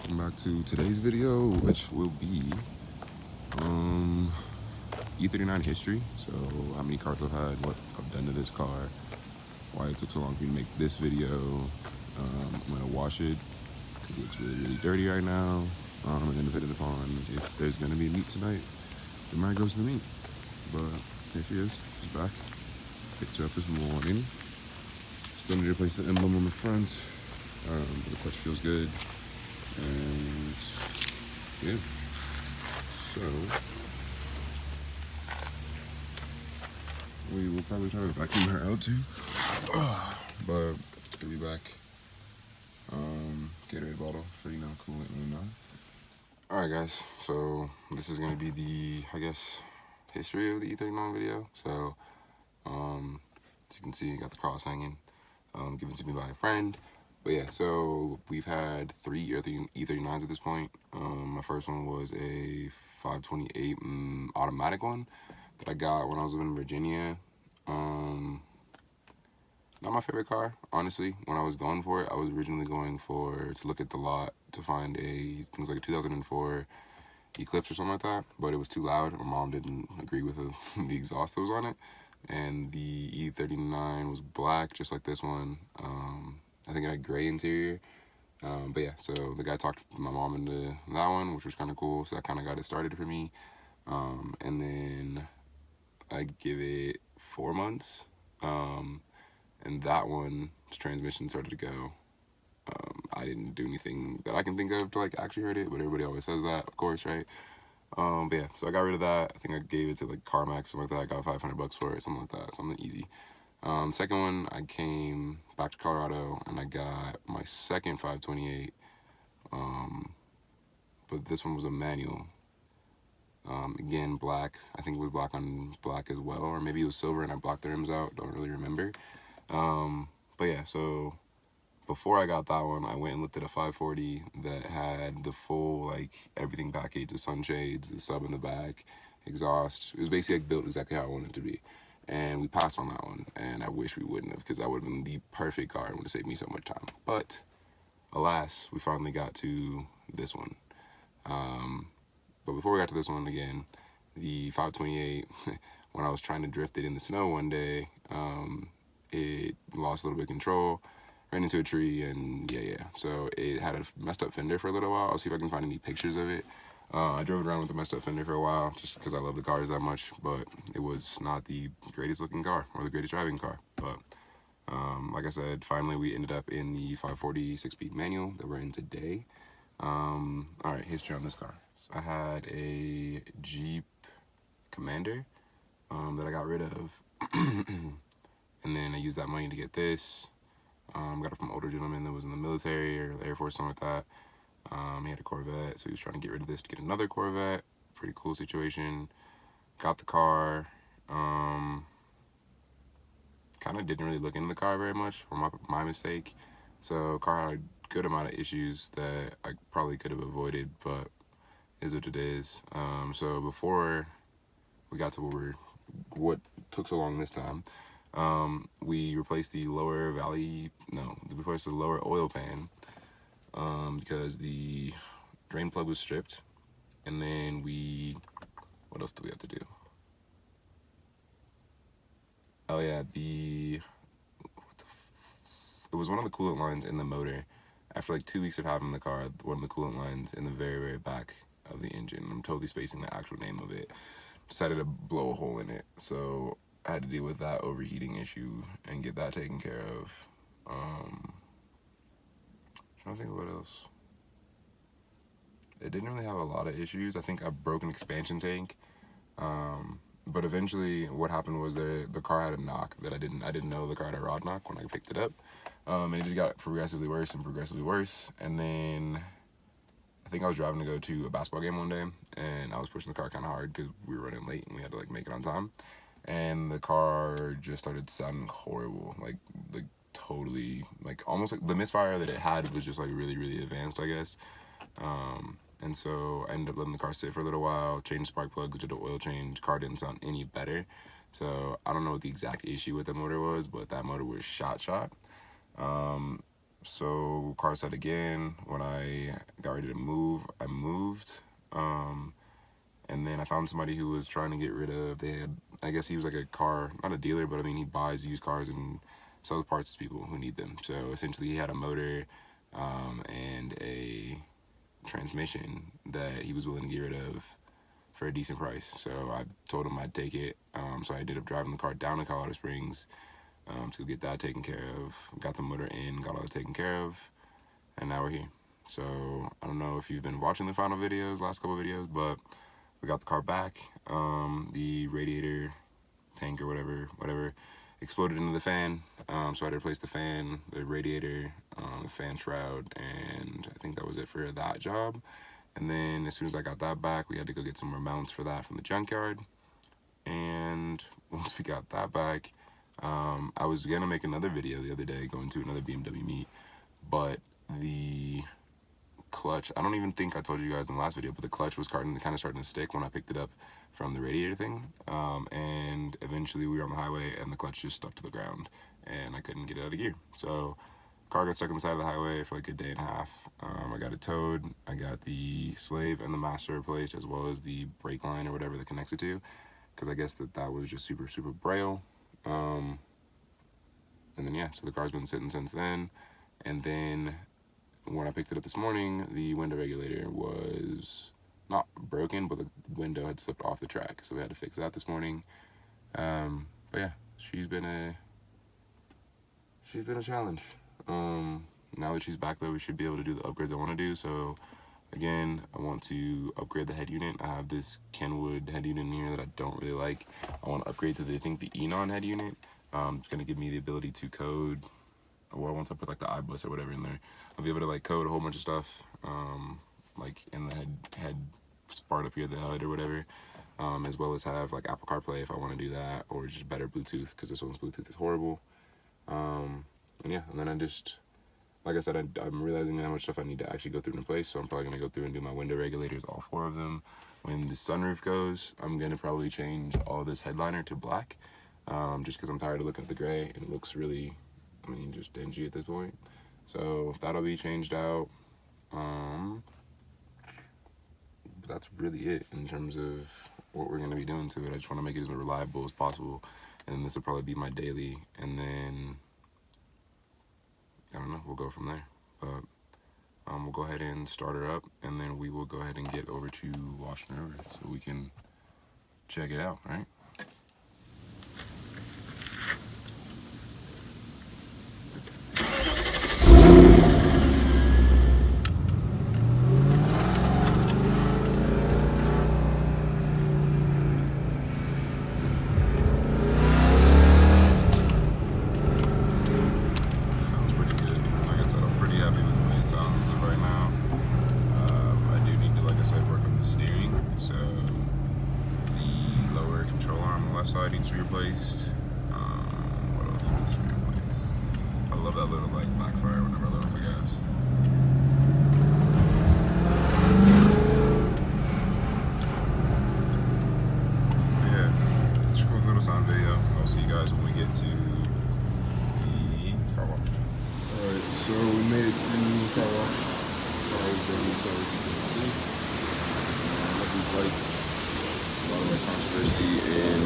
welcome back to today's video, which will be E39 history. So how many cars I've had, what I've done to this car, why it took so long for me to make this video. I'm gonna wash it because it's really dirty right now. And then depending upon if there's gonna be meat tonight, it might go to the meat. But here she is, she's back. Picked her up this morning. Still need to replace the emblem on the front, but the clutch feels good. And yeah, so we will probably try to vacuum her out too, but she'll be back. Gatorade bottle, so you know, coolant and whatnot. Alright guys, so this is going to be the, I guess, history of the E39 video. So, as you can see, I got the cross hanging, given to me by a friend. But yeah, so we've had 3 E39s at this point. My first one was a 528 automatic one that I got when I was living in Virginia. Not my favorite car, honestly. When I was going for it, I was originally going to look at the lot to find things like a 2004 Eclipse or something like that, but it was too loud. My mom didn't agree with the exhaust that was on it. And the E39 was black, just like this one. I think it had gray interior. But yeah, so the guy talked my mom into that one, which was kind of cool. So that kind of got it started for me. And then I give it 4 months. And that one, the transmission started to go. I didn't do anything that I can think of to like actually hurt it, but everybody always says that, of course, right? But yeah, so I got rid of that. I think I gave it to like CarMax, something like that. I got $500 for it, something like that, something easy. Second one, I came back to Colorado and I got my second 528. But this one was a manual. Again, black. I think it was black on black as well, or maybe it was silver and I blocked the rims out. Don't really remember. But yeah, so before I got that one, I went and looked at a 540 that had the full, like, everything package, the sunshades, the sub in the back, exhaust. It was basically like built exactly how I wanted it to be. And we passed on that one, and I wish we wouldn't have, because that would have been the perfect car and would have saved me so much time. But alas, we finally got to this one. But before we got to this one again, the 528, when I was trying to drift it in the snow one day, it lost a little bit of control, ran into a tree, and yeah. So it had a messed up fender for a little while. I'll see if I can find any pictures of it. I drove it around with a messed up fender for a while, just because I love the cars that much, but it was not the greatest looking car, or the greatest driving car. But like I said, finally we ended up in the 540 6-speed manual that we're in today. Alright, history on this car. So I had a Jeep Commander that I got rid of. And then I used that money to get this. Got it from an older gentleman that was in the military or the Air Force, something like that. He had a Corvette, so he was trying to get rid of this to get another Corvette. Pretty cool situation. Got the car. Kind of didn't really look into the car very much, or my mistake. So car had a good amount of issues that I probably could have avoided, but is what it is. So before we got to what took so long this time, we replaced the lower oil pan, because the drain plug was stripped. And then what else do we have to do? Oh yeah, it was one of the coolant lines in the motor. After like 2 weeks of having the car, one of the coolant lines in the very back of the engine, I'm totally spacing the actual name of it, decided to blow a hole in it. So I had to deal with that overheating issue and get that taken care of. Trying to think of what else. It didn't really have a lot of issues. I think I broke an expansion tank. But eventually what happened was the car had a knock that I didn't know the car had a rod knock when I picked it up. And it just got progressively worse. And then I think I was driving to go to a basketball game one day, and I was pushing the car kind of hard because we were running late and we had to like make it on time. And the car just started sounding horrible, like totally, like almost like the misfire that it had was just like really advanced, I guess. And so I ended up letting the car sit for a little while, changed spark plugs, did an oil change. Car didn't sound any better. So I don't know what the exact issue with the motor was, but that motor was shot. So car set again. When I got ready to move, I moved. And then I found somebody who was trying to get rid of, I guess he was like a car, not a dealer, but I mean, he buys used cars and sells parts to people who need them. So essentially he had a motor and a transmission that he was willing to get rid of for a decent price. So I told him I'd take it. So I ended up driving the car down to Colorado Springs to get that taken care of. Got the motor in, got all that taken care of, and now we're here. So I don't know if you've been watching the final videos, last couple videos, but we got the car back. The radiator tank or whatever exploded into the fan. So I had to replace the fan, the radiator, the fan shroud, and I think that was it for that job. And then as soon as I got that back, we had to go get some more mounts for that from the junkyard. And once we got that back, I was gonna make another video the other day going to another BMW meet, but the clutch, I don't even think I told you guys in the last video, but the clutch was kind of starting to stick when I picked it up from the radiator thing. And eventually we were on the highway and the clutch just stuck to the ground and I couldn't get it out of gear. So car got stuck on the side of the highway for like a day and a half. I got it towed. I got the slave and the master replaced, as well as the brake line or whatever that connects it to, because I guess that was just super braille. And then yeah, so the car's been sitting since then. And then when I picked it up this morning, the window regulator was not broken, but the window had slipped off the track, so we had to fix that this morning. But yeah, she's been a challenge. Now that she's back though, we should be able to do the upgrades I want to do. So again, I want to upgrade the head unit. I have this Kenwood head unit in here that I don't really like. I want to upgrade to the E39 head unit. It's going to give me the ability to code, or once I put like the iBus or whatever in there, I'll be able to like code a whole bunch of stuff, like in the head part up here, the HUD or whatever, as well as have like Apple CarPlay if I want to do that, or just better Bluetooth, because this one's Bluetooth is horrible. And yeah, and then I just, like I said, I'm realizing how much stuff I need to actually go through and replace, so I'm probably going to go through and do my window regulators, all 4 of them. When the sunroof goes, I'm going to probably change all this headliner to black, just because I'm tired of looking at the gray, and it looks really, I mean, just dingy at this point. So that'll be changed out. But that's really it in terms of what we're going to be doing to it. I just want to make it as reliable as possible, and then this will probably be my daily, and then I don't know, we'll go from there. But we'll go ahead and start her up, and then we will go ahead and get over to washing her over so we can check it out, right? Side needs to be replaced. What else needs to be replaced? I love that little like backfire whenever I let off the gas. Yeah, just a quick little sound video. I'll see you guys when we get to the car wash. Alright, so we made it to the car wash. Car is done, so as you can see. I love these lights. A lot of like controversy in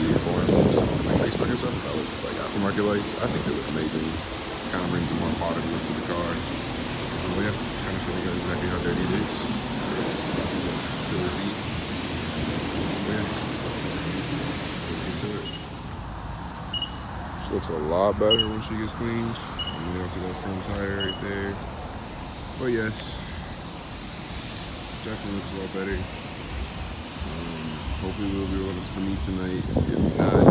the forums on like Facebook and stuff about like aftermarket lights. I think they look amazing. Kind of brings a more modern look to the car. But yeah, kind of showing you guys exactly how dirty it is. Filthy. Yeah, let's get to it. She looks a lot better when she gets cleaned. I'm gonna go to that front tire right there. But yes, definitely looks a lot better. Hopefully we'll be rolling to the meet tonight. If not,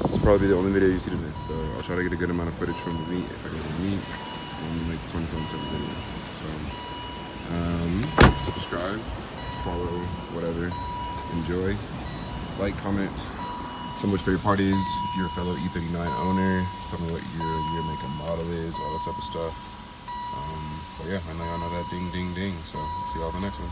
it's probably the only video you see today. But I'll try to get a good amount of footage from the meet if I go to the meet and make the 2027 video. So, subscribe, follow, whatever, enjoy, like, comment, tell me what your favorite part is. If you're a fellow E39 owner, tell me what your year, make, and model is, all that type of stuff. But yeah, I know y'all know that ding, ding, ding. So see y'all in the next one.